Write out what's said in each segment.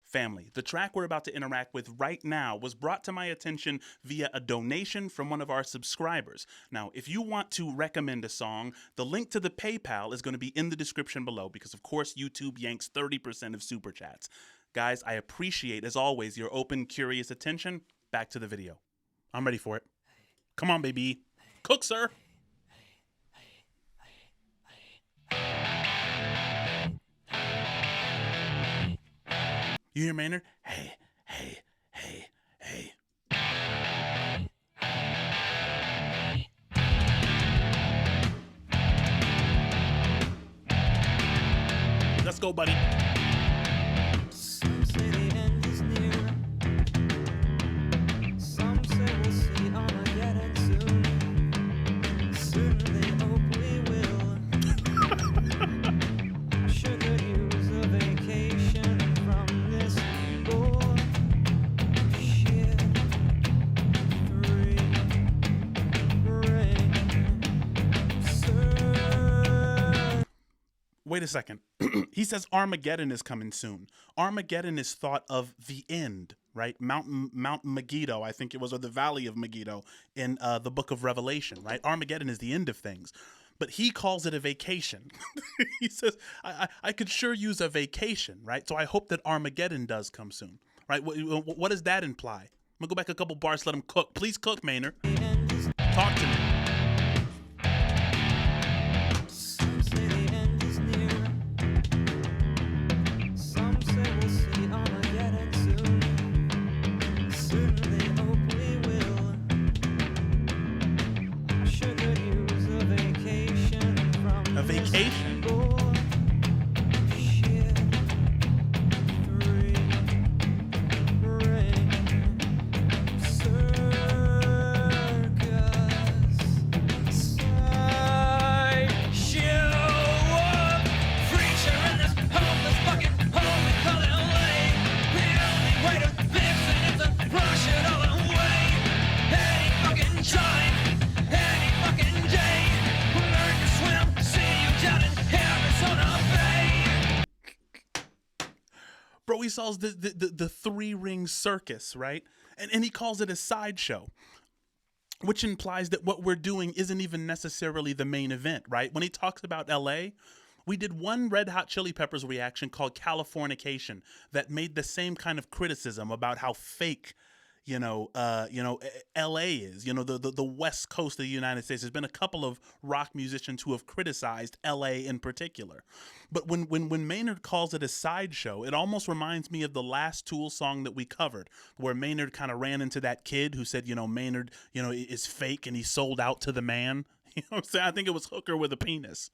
Family, the track we're about to interact with right now was brought to my attention via a donation from one of our subscribers. Now, if you want to recommend a song, the link to the PayPal is going to be in the description below because, of course, YouTube yanks 30% of super chats. Guys, I appreciate, as always, your open, curious attention. Back to the video. I'm ready for it. Come on, baby. Cook, sir. You hear Maynard? Hey, hey, hey, hey. Let's go, buddy. Some say the end is near. Some say we'll see Armageddon soon. Soon they hope we will. I should could use a vacation from this bullshit. Wait a second. He says Armageddon is coming soon. Armageddon is thought of the end, right? Mount Megiddo, I think it was, or the Valley of Megiddo in the book of Revelation, right? Armageddon is the end of things. But he calls it a vacation. He says, I could sure use a vacation, right? So I hope that Armageddon does come soon, right? What does that imply? I'm going to go back a couple bars, let him cook. Please cook, Maynard. Talk to me. Some say the end is near. Some say we'll see Armageddon soon. Soon they hope we will. I sure could use a vacation from A vacation? this bullshit circus. Bro, he sells the three-ring circus, right? And he calls it a sideshow, which implies that what we're doing isn't even necessarily the main event, right? When he talks about LA, we did one Red Hot Chili Peppers reaction called Californication that made the same kind of criticism about how fake LA is, the West Coast of the United States. There's been a couple of rock musicians who have criticized LA in particular. But when Maynard calls it a sideshow, it almost reminds me of the last Tool song that we covered, where Maynard kind of ran into that kid who said, Maynard, is fake and he sold out to the man. You know what I'm saying? I think it was Hooker with a penis.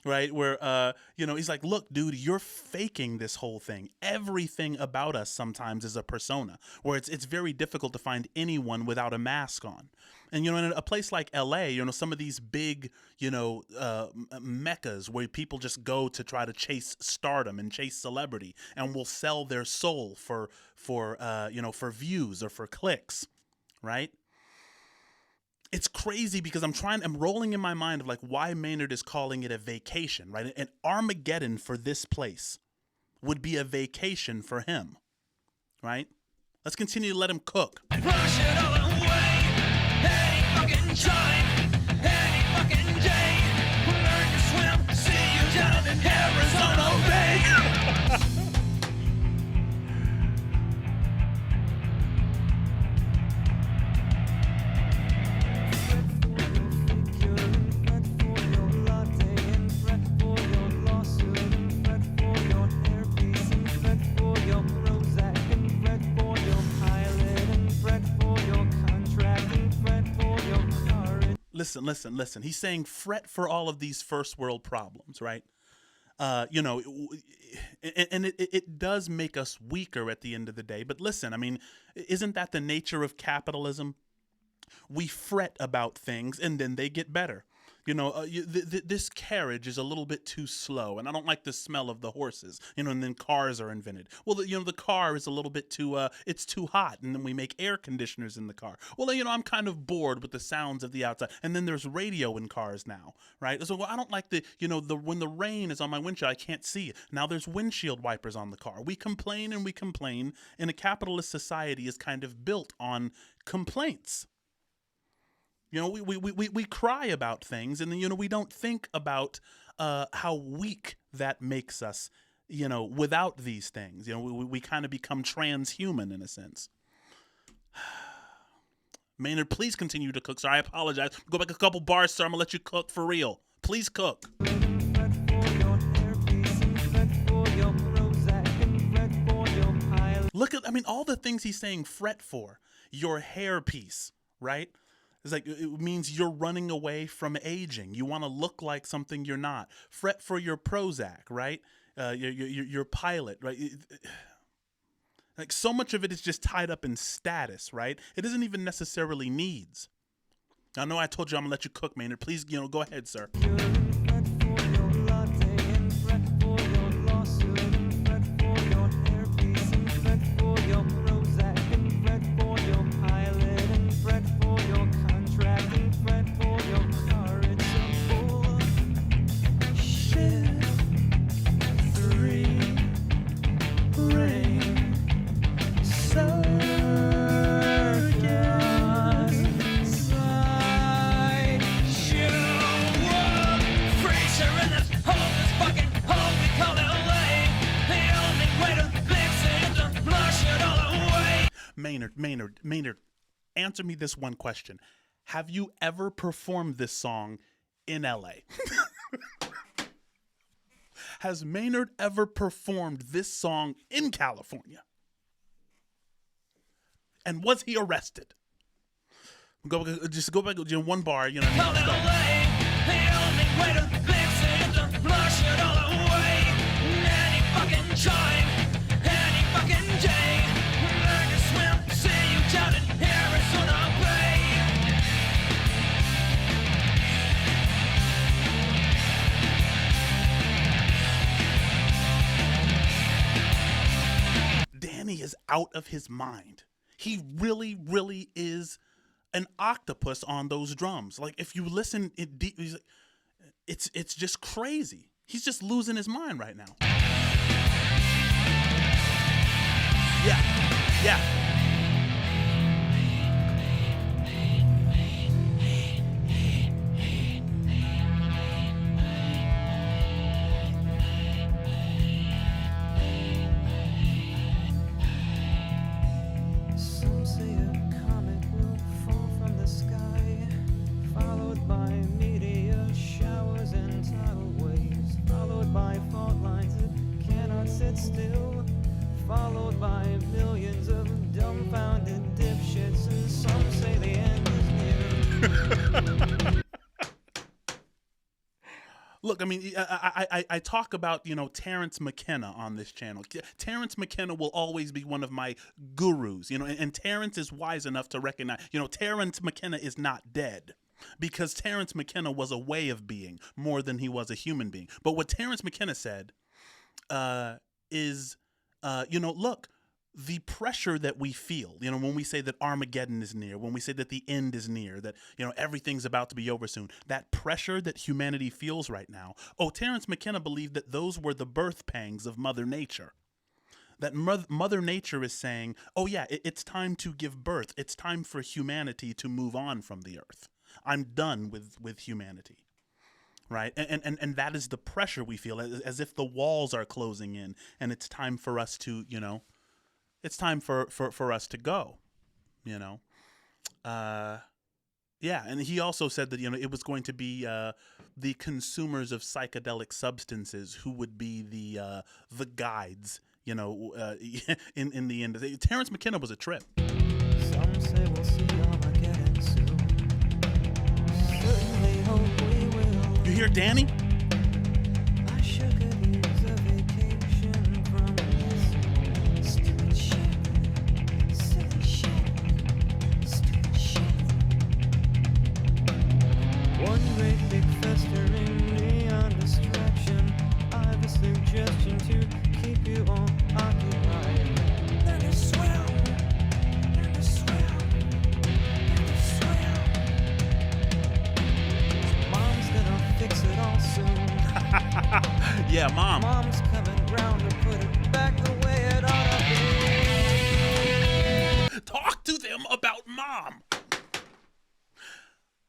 Right, where he's like, look, dude, you're faking this whole thing. Everything about us sometimes is a persona, where it's very difficult to find anyone without a mask on. And in a place like LA, some of these big meccas where people just go to try to chase stardom and chase celebrity, and will sell their soul for views or for clicks, right? It's crazy because I'm rolling in my mind of like why Maynard is calling it a vacation, right? And Armageddon for this place would be a vacation for him, right? Let's continue to let him cook. Brush it all away. Any fucking time, any fucking day. Learn to swim. See you down in Arizona Bay. Listen. He's saying fret for all of these first world problems, right? It does make us weaker at the end of the day. But listen, I mean, isn't that the nature of capitalism? We fret about things and then they get better. This carriage is a little bit too slow, and I don't like the smell of the horses, and then cars are invented. Well, the car is a little bit too, it's too hot, and then we make air conditioners in the car. Well, I'm kind of bored with the sounds of the outside, and then there's radio in cars now, right? So I don't like when the rain is on my windshield, I can't see it. Now there's windshield wipers on the car. We complain and we complain, and a capitalist society is kind of built on complaints. We cry about things, and then, we don't think about how weak that makes us, without these things. We kind of become transhuman in a sense. Maynard, please continue to cook, sir. I apologize. Go back a couple bars, sir. I'm going to let you cook for real. Please cook. Look at, all the things he's saying, fret for. Your hairpiece, right? It's like, it means you're running away from aging. You want to look like something you're not. Fret for your Prozac, right? Your pilot, right? Like, so much of it is just tied up in status, right? It isn't even necessarily needs. I know I told you I'm going to let you cook, Maynard. Please, go ahead, sir. Maynard, answer me this one question. Have you ever performed this song in LA? Has Maynard ever performed this song in California? And was he arrested? Just go back one bar, Danny is out of his mind. He really, really is an octopus on those drums. Like, if you listen, it's just crazy. He's just losing his mind right now. Yeah. Look, I talk about, Terence McKenna on this channel. Terence McKenna will always be one of my gurus, and Terence is wise enough to recognize, Terence McKenna is not dead, because Terence McKenna was a way of being more than he was a human being. But what Terence McKenna said is, look, the pressure that we feel, when we say that Armageddon is near, when we say that the end is near, that, everything's about to be over soon, that pressure that humanity feels right now. Oh, Terence McKenna believed that those were the birth pangs of Mother Nature. That Mother Nature is saying, oh yeah, it's time to give birth. It's time for humanity to move on from the earth. I'm done with humanity. Right? And that is the pressure we feel, as if the walls are closing in, and it's time for us to, it's time for us to go, Yeah, and he also said that, it was going to be the consumers of psychedelic substances who would be the guides, in the end. Terence McKenna was a trip. Some say we'll see Armageddon soon. Certainly hope we will. You hear Danny? I sure could use a vacation from this stupid shit. Silly shit. Stupid shit. One great big Mom.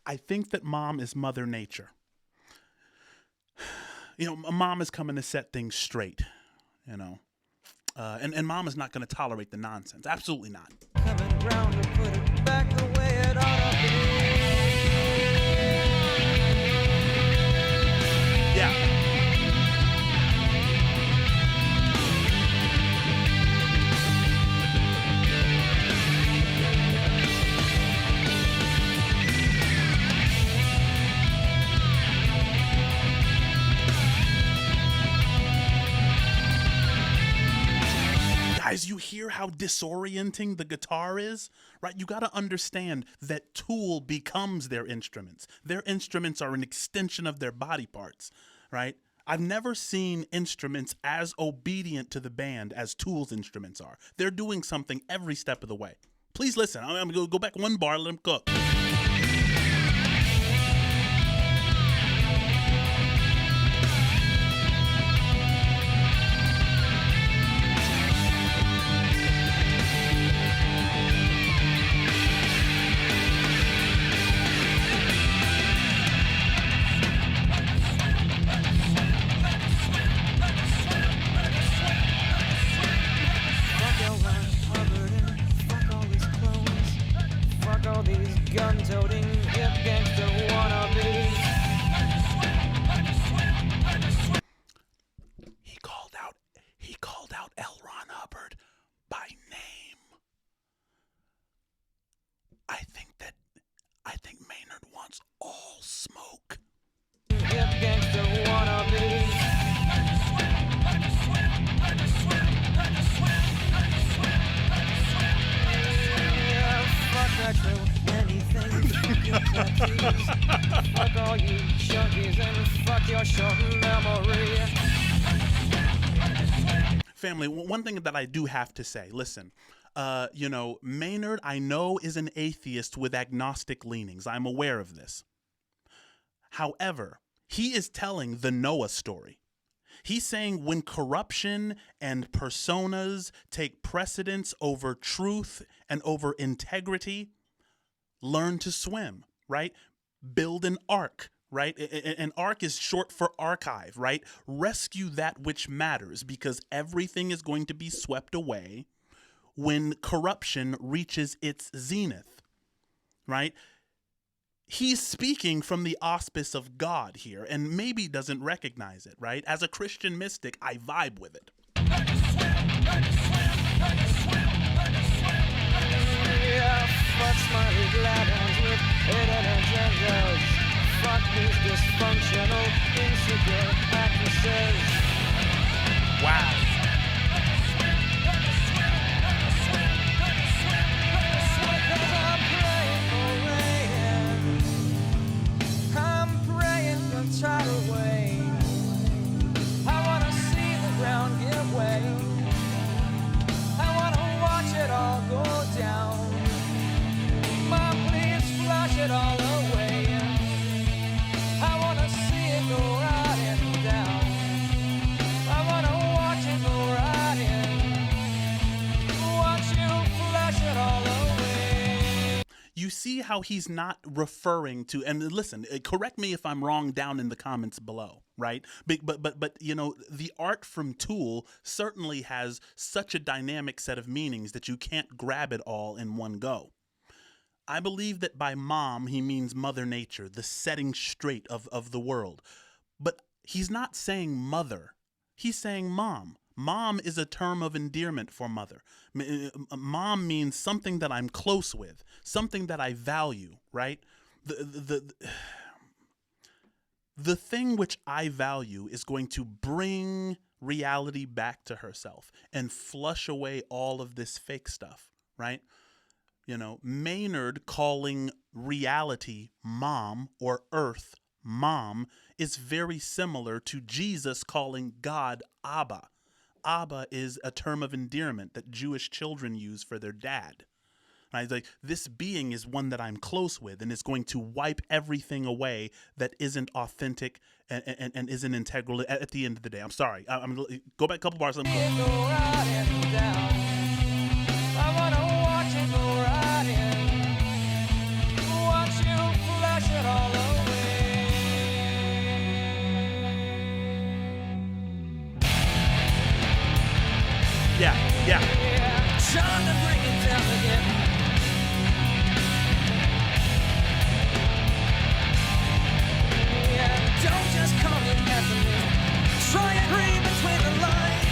I think that mom is Mother Nature. You know, mom is coming to set things straight, you know. And mom is not going to tolerate the nonsense. Absolutely not. Coming round to put it back the way it ought to be. Yeah. Guys, you hear how disorienting the guitar is, right? You got to understand that Tool becomes their instruments. Their instruments are an extension of their body parts, right? I've never seen instruments as obedient to the band as Tool's instruments are. They're doing something every step of the way. Please listen. I'm going to go back one bar, let them cook. Gun-toting, hip gangster wannabes. He called out L. Ron Hubbard by name. I think Maynard wants all smoke. Hip gangster wannabes. Yeah, fuck that true. Fuck all you junkies and fuck your short memory. Family, one thing that I do have to say, listen, you know, Maynard, I know, is an atheist with agnostic leanings. I'm aware of this. However, he is telling the Noah story. He's saying when corruption and personas take precedence over truth and over integrity, learn to swim, right? Build an ark, right? An ark is short for archive, right? Rescue that which matters, because everything is going to be swept away when corruption reaches its zenith, right? He's speaking from the auspice of God here, and maybe doesn't recognize it, right? As a Christian mystic, I vibe with it. Fuck smiley glad with hidden agendas. Fuck these dysfunctional, insecure actresses. Wow. I'm praying for rain. I'm praying for tidal wave. I wanna see the ground give way. I wanna watch it all go down. Mom, please flush it all away. I wanna see it go right and down. I wanna watch it go right in. Watch you flush it all away. You see how he's not referring to, and listen, correct me if I'm wrong down in the comments below, right? But you know, the art from Tool certainly has such a dynamic set of meanings that you can't grab it all in one go. I believe that by mom, he means Mother Nature, the setting straight of the world. But he's not saying mother. He's saying mom. Mom is a term of endearment for mother. Mom means something that I'm close with, something that I value, right? The thing which I value is going to bring reality back to herself and flush away all of this fake stuff, right? You know, Maynard calling reality mom or earth mom is very similar to Jesus calling God Abba. Abba is a term of endearment that Jewish children use for their dad. Right? Like, this being is one that I'm close with and is going to wipe everything away that isn't authentic and isn't integral at the end of the day. I'm sorry. I'm going to go back a couple bars. Let me go. I wanna watch it go right in. time to bring it down again. Yeah, don't just call me pessimist. Try and read between the lines.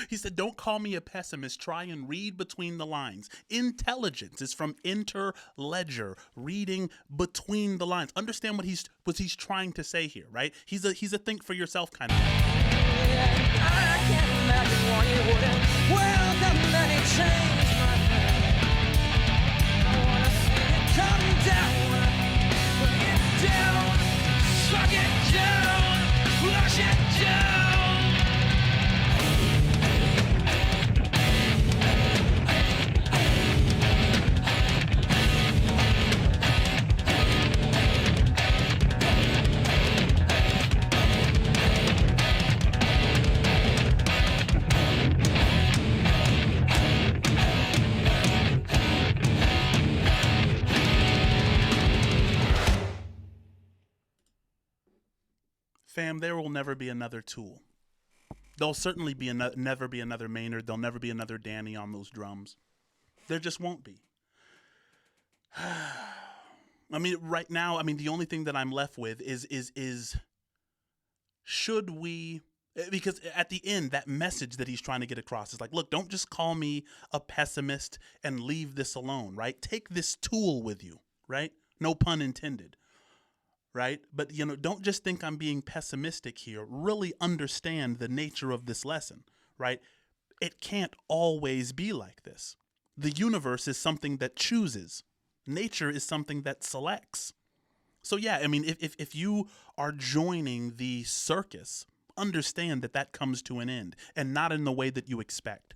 He said, don't call me a pessimist. Try and read between the lines. Intelligence is from interledger, reading between the lines. Understand what he's trying to say here, right? He's a think for yourself kind of guy. Yeah, I can't imagine why you wouldn't. Well, the many change my mind. I wanna see it come down, bring it down, suck it down, flush it down. Fam, there will never be another Tool. There'll certainly be never be another Maynard. There'll never be another Danny on those drums. There just won't be. I mean, right now, the only thing that I'm left with is should we, because at the end, that message that he's trying to get across is like, look, don't just call me a pessimist and leave this alone, right? Take this tool with you, right? No pun intended. Right? But, don't just think I'm being pessimistic here. Really understand the nature of this lesson, right? It can't always be like this. The universe is something that chooses. Nature is something that selects. So yeah, if you are joining the circus, understand that comes to an end and not in the way that you expect.